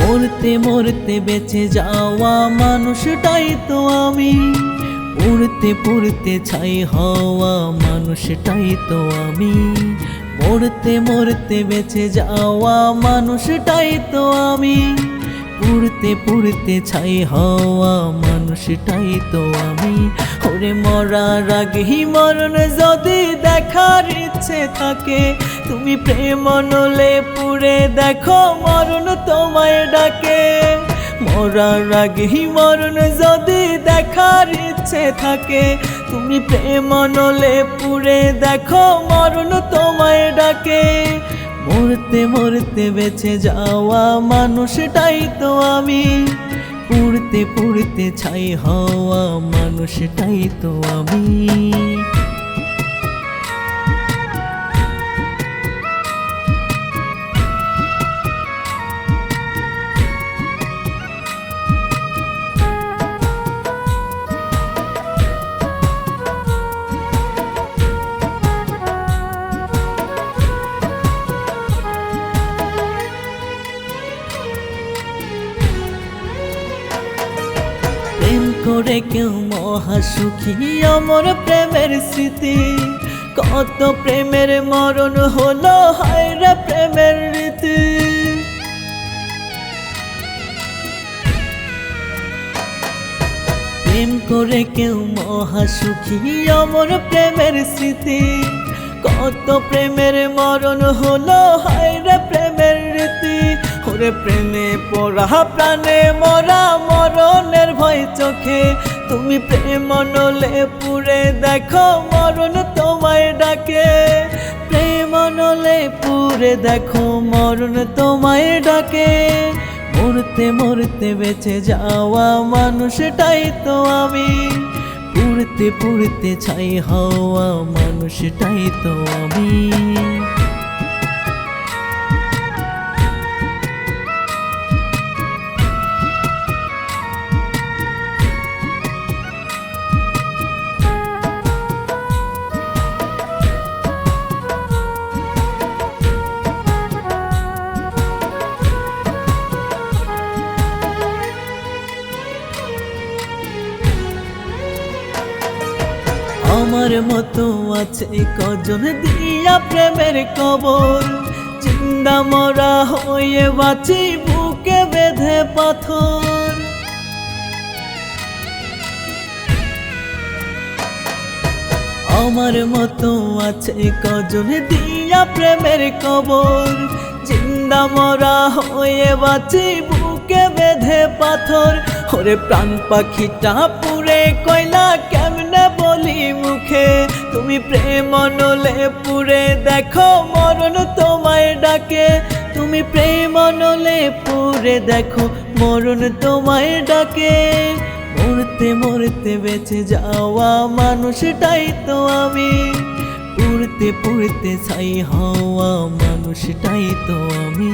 মরতে মরতে বেঁচে যাওয়া মানুষটাই তো আমি, পুড়তে পুড়তে ছাই হওয়া মানুষটাই তো আমি। মরতে মরতে বেঁচে যাওয়া মানুষটাই তো আমি, পুড়তে পুড়তে ছাই হওয়া মানুষটাই তো আমি। ওরে মরার আগেই মরণ যদি দেখার ইচ্ছে থাকে, তুমি প্রেম নলে পুড়ে দেখো মরণ তোমায় ডাকে। মরার আগেই মরণ যদি দেখার ইচ্ছে থাকে, তুমি প্রেম নলে পুড়ে দেখো মরণ তোমায় ডাকে। মরতে মরতে বেঁচে যাওয়া মানুষটাই তো আমি, পুড়তে পুড়তে ছাই হওয়া মানুষটাই তো আমি। প্রেম করে কেউ মহাসুখী, অমর প্রেমের স্মৃতি। কত প্রেমের মরণ হলো, হায় রে প্রেমের রীতি। প্রেম করে কেউ মহাসুখী, অমর প্রেমের স্মৃতি। কত প্রেমের মরণ হলো, হায় রে প্রেমের রীতি। ওরে প্রেমে পড়া প্রাণে মরা, মরণের ভয় চোখে, তুমি প্রেম নলে পুড়ে দেখো মরণ তোমায় ডাকে। প্রেম নলে পুড়ে দেখো মরণ তোমায় ডাকে। মরতে মরতে বেঁচে যাওয়া মানুষটাই তো আমি, পুড়তে পুড়তে ছাই হওয়া মানুষটাই তো আমি। আমার মতো আছে কজন দিয়া প্রেমের কবর, জিন্দা মরা হয়ে বাঁচি বুকে বেঁধে পাথর। আমার মতো আছে কজন দিয়া প্রেমের কবর, জিন্দা মরা হয়ে বাঁচি বুকে বেঁধে পাথর। ওরে প্রাণ পাখিটা পুড়ে কয়লা কেমনে বলি মুখে, তুমি প্রেম নলে পুড়ে দেখো মরণ তোমায় ডাকে। তুমি প্রেম নলে পুড়ে দেখো মরণ তোমায় ডাকে। মরতে মরতে বেঁচে যাওয়া মানুষটাই তো আমি, পুড়তে পুড়তে ছাই হওয়া মানুষটাই তো আমি।